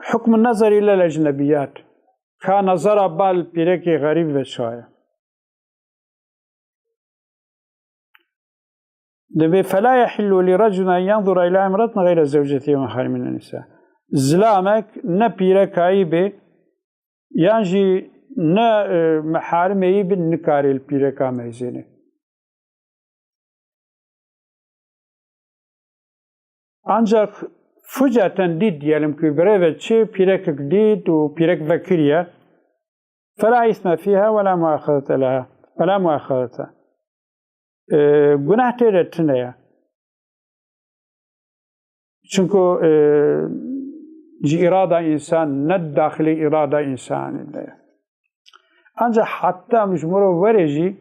حكم النظر إلى الأجنبيات كنظر بال بيرك غريب وشاية دبي فلا يحل لرجل أن ينظر إلى امرأة غير زوجته ومحارم من النساء زلامك نبيرك عيبه يانجي نا محارم عيب نكاري البيرك عميزينه ancak فجأة did diyelim ki بريفة بيرك جديد وبيرك ذكرية فلا إثم فيها ولا مؤاخذة لها ولا مؤاخذة günah teretine ya çünkü irada insan ne dahili irada insan ancak hatta mecmur verici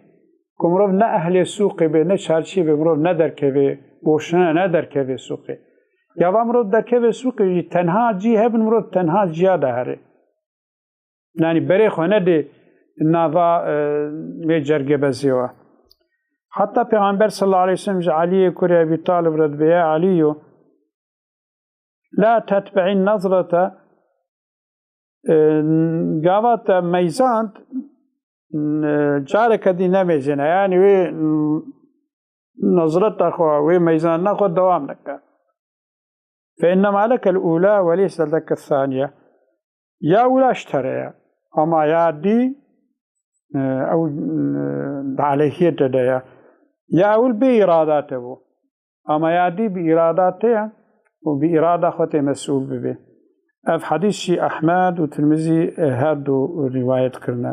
kumrov ne ehli suqi be ne çarşı be murov ne derkeve boşuna ne derkeve suqi ya murov derkeve suqi tenha cihab murov tenha ziyada hare yani bere khone de nava mecerge beziwa hatta Peygamber sallallahu aleyhi ve sellem Ali'ye Kure Ebi Talib radbeya Ali'yo la tetbe'in nazrata gavata meyzant carek adi nemezine yani ve nazrat akwa ve meyzan nakwa devam nakka fe innema lekel ula ve leysa leke thaniye ya ula iştere ama ya di او عليهيته ده يا اول بإراداته اما يادي بإراداته وبإرادة خطي مسؤول به اف حديث شي احمد وترمذي هادو رواية كرنا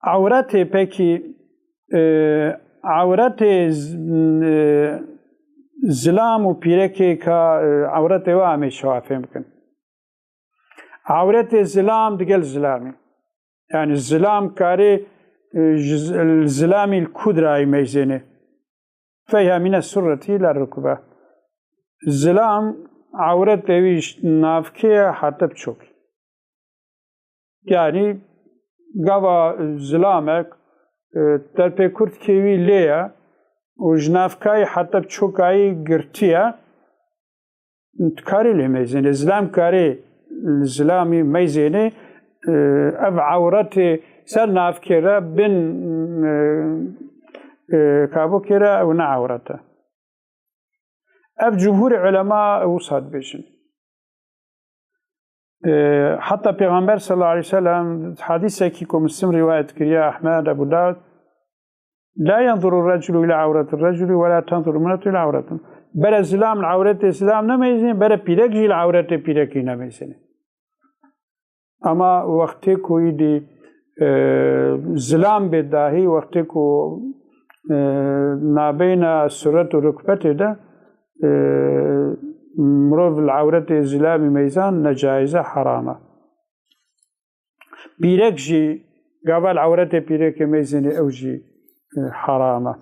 عورته peki عورته زلام و پیرکی که عورته و همه شوافه ممکن عورت الزلام دقل زلامي يعني الزلام كاري الزلامي الكدرى يميزينه فهي من السرة إلى الركبة الزلام عورت ويش نافكي حتى بشوك يعني قوى زلامك تربي كرت كيوي ليا وجنافكاي حتى بشوكاي قرتيا كاري ليميزينه الزلام كاري الزلامي ميزيني أب عورتي سرناف كرا بن كابو كرا ونا عورته أب جمهور علماء وصاد بيشن حتى پیغمبر صلى الله عليه وسلم حديثة كيكو مسلم رواية كريا أحمد أبو داود لا ينظر الرجل إلى عورة الرجل ولا تنظر المرأة إلى عورته بل الزلام العورة الزلام نميزين بل بيرك جي العورة بيركي نميزين اما وقتی کوئی دی زلام بداهی وقتی کو نابین سرت و رکبت ده مروف العورت زلام میزان نجایزه حرامه بیرک جی قبل عورت بیرک میزان او جی حرامه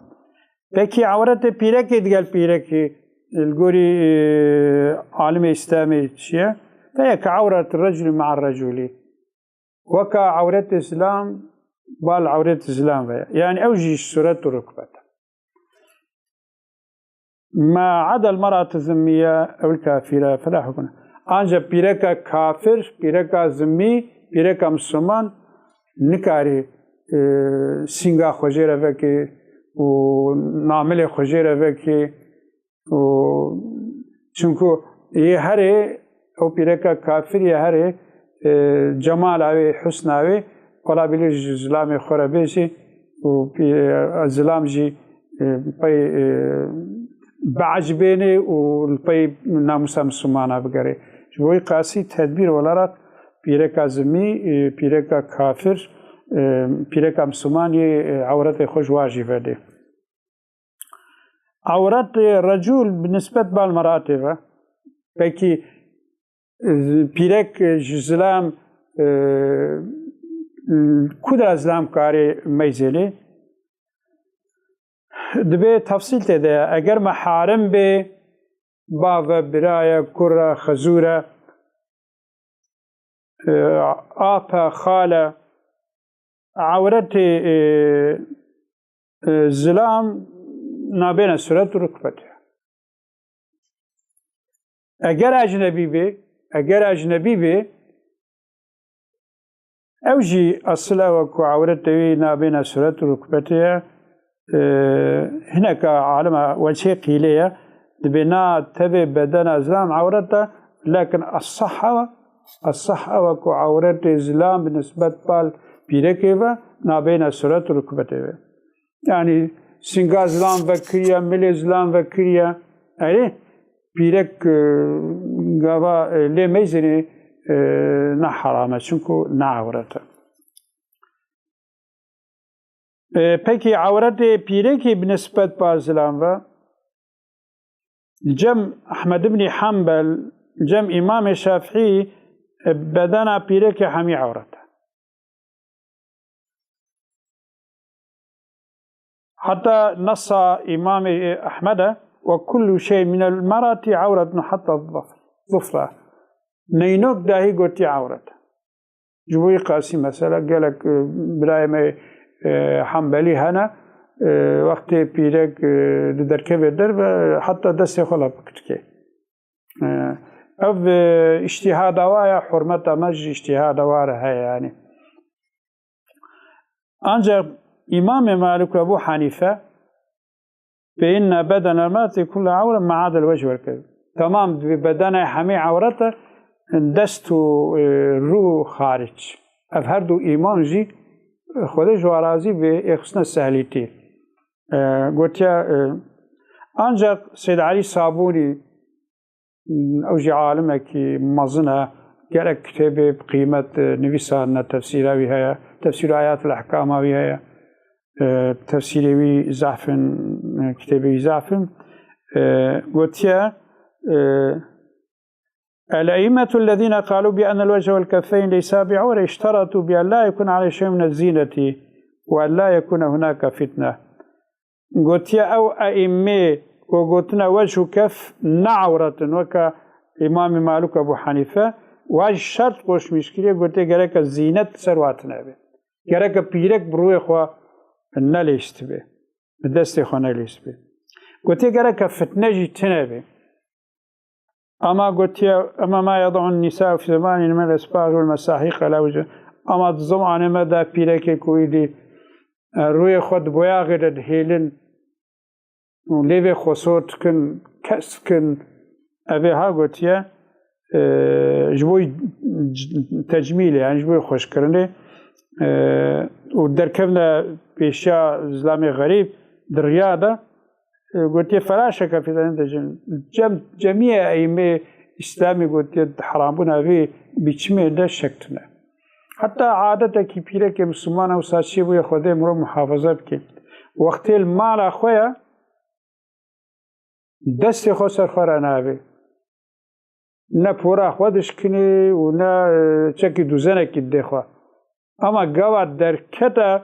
پکی عورت بیرک دقل بیرک الگوری عالم اسلامی چیه فهي كعورة الرجل مع الرجل وكعورة الإسلام بالعورة الإسلام يعني أوجي سورة ركبته ما عدا المرأة الذمية أو الكافرة فلا حكم أنجا بيركا كافر بيركا ذمي بيركا مسلمان نكاري سينغا خجيرة بكي ونعمل خجيرة بكي چونكو يهري او پیرکا کافر یا هره جمال آوی حسن آوی قلابیلی زلام خورا بیشی و زلام جی پی بعجبینه و پی ناموسا مسلمانا بگره جوی قاسی تدبیر ولارات پیرکا زمی پیرکا کافر پیرکا مسلمان یه عورت خوش واجبه ده عورت رجل بالنسبة بالمراتب بکی پیرک زلام کدر زلام کاری میزنه دبی تفصیل تده اگر محارم به باو برای کره خزوره آب خاله عورت زلام نابین صورت رکبته ئەگەر ئەجنەبی بێ ئەوژی ئەسڵە وەکو عەورەتەوی نابێنە سورەت و ڕکبەتەیە هینەکە عالمە وەچێ قیلەیە دبێنا تەبێ بەدەنە زلام عەورەتە لكن الصح وەکو عەورەتێ زلام بنسبەت پال پیرەکێڤە نابێنە سورەت و ڕکبەتەوە یعنی سنگا زلام vekiriye, milê zilam vekiriye erê pîrek gava lê meyzînê ne heram e çunku ne ewret e. Pekî ewretê pîrekê bi nisbet ba zilam ve cem Ahmed ibn Hanbel cem İmam-ı Şafî bedena pîrekê hemî ewret e. حتى نص إمام أحمد وكل شيء من المرأة عورة حتى الظفرة نينوك داهي قلت عورة جبوي قاسي مثلا قالك برايم حنبلي هنا وقت بيرك دركب الدرب حتى دست خلا بكتكي أو اجتهاد وايا حرمة مج اجتهاد وارها يعني أنجا إمام مالك وأبو حنيفة بأن بدن المرأة كل عورة ما عدا الوجه والكذب تمام بدن حمي عورته دستو رو خارج أفهردو إيمان جي خودي جوارازي بإخصنا السهليتي قلت يا أنجا سيد علي صابوني أوجي عالمك مظنة قال كتابه بقيمة نفسها تفسيرها وهي تفسير آيات الأحكام وهي تفسيري زعفن كتابي زعفن وتيا الأئمة الذين قالوا بأن الوجه والكفين ليسا بعورة اشترطوا بأن لا يكون على شيء من الزينة وأن لا يكون هناك فتنة وتيا أو أئمة وقلتنا وجه كف نعورة وكا إمام مالك أبو حنيفة واج شرط قوش مشكلة قلت جرك الزينة سرواتنا به جرك بيرك بروي خوا نليست به بدست خانه ليست به قلت جرك فتنة جتنا به أما قلت أما ما يضع النساء في زمان من الأسباغ والمساحيق على وجه أما الزمان ما دا بيرك كويدي روي خود بويا غير هيلن وليبي خصوت كن كس كن أبيها قلت يا جبوي تجميل يعني جبوي خوش كرني ودركبنا بيشا زلامي غريب دريادة قلت فراشك في جميع أئمة إسلامي قلت حرامنا في بيشمي ده شكتنا حتى عادتك بيرك مسلمان أو ساتشي بو يخوده مرو محافظة بكي وقت المال أخويا دست خو سرخورانا بي نه پورا خودش کنی و نه چکی دوزنه که دخوا اما گوه در کتا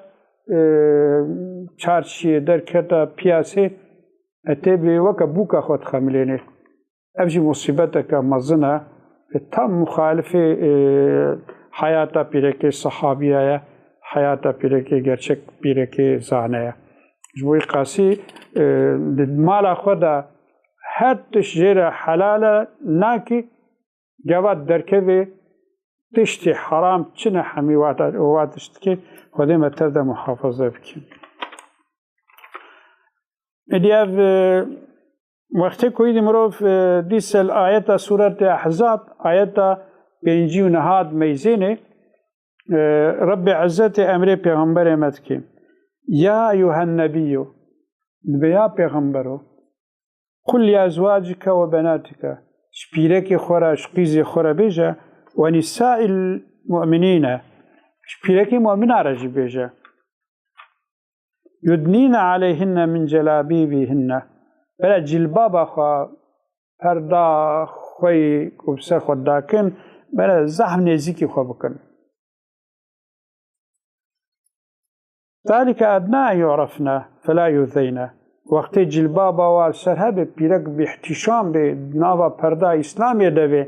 چارچیه در کتا پیاسه اتبی وکا بوکا خود خملینه افجی مصیبته که مزنه تم مخالف حیاتا پیرکی صحابیه حیاتا پیرکی گرچک پیرکی زانه جبوی قاسی مالا خودا حدش جير حلالة ناكي جواد دركبه تشتي حرام چنه حمي واتشتكي خودي متردى محافظة بكي إدياف وقتی کویدی مروف دیسل آیت سورة احزاب آیت بینجی و نهاد میزینه رب عزت امر پیغمبر امت کی یا ایها النبی بیا پیغمبرو قل لأزواجك وبناتك شبيرك خورا شقيزي خورا بيجا ونساء المؤمنين شبيرك مؤمنة رجي بيجا يدنين عليهن من جلابيبهن بلا جلباب خوا پردا خوي كبسر خود داكن بلا زحم نزيكي خوا بكن ذلك أدنى يعرفنا فلا يؤذينا وقتی جلبابا و سرهب پیرک به احتشام به ناوا پرده اسلامی دوه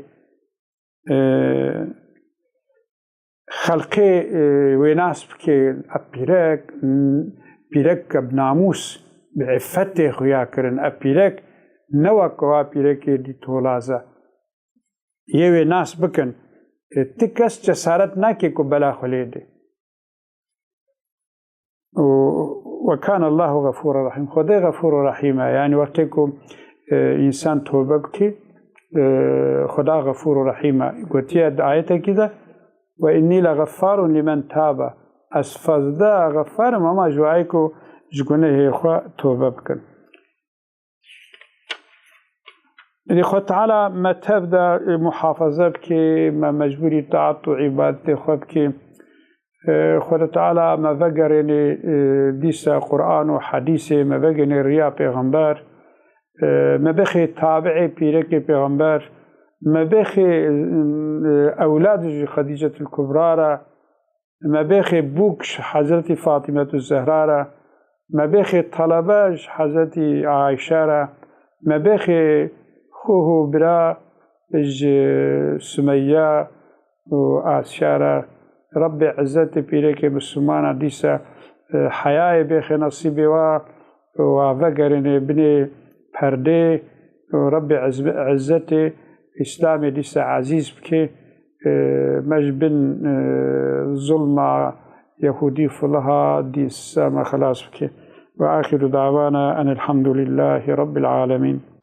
خلقی ویناس که پیرک بناموس به عفت خویا کرن پیرک نوکوا پیرک دی تولازه یوی ناس بکن تکس جسارت ناکی کو بلا خلیده وكان الله غفور رحيم خدای غفور رحيم يعني وقتی کو انسان توبه بکی خدا غفور رحيم گوتی آیت کده و انی لغفار لمن تاب از فضدا غفار ماما جوعی کو جگونه خوا توبه بکن يعني خود تعالى ما تبدأ محافظة بكي ما مجبوري طاعت و عبادت خود بكي خود تعالى ما بقر يعني ديسا قرآن و حديث ما بقر يعني رياء پیغمبر ما بخي تابعي بيرك پیغمبر ما بخي أولاد خديجة الكبرى ما بخي بوكش حضرت فاطمة الزهراء ما بخي طلباش حضرت عائشة ما بخي خوه برا سمية وآسيارة رب عزت بيرك بسمانا ديسا حياة بخي نصيبي وفقرن ابن پرده رب عزت اسلام ديسا عزيز بكي مجبن ظلم يهودي فلها ديسا ما خلاص بكي وآخر دعوانا أن الحمد لله رب العالمين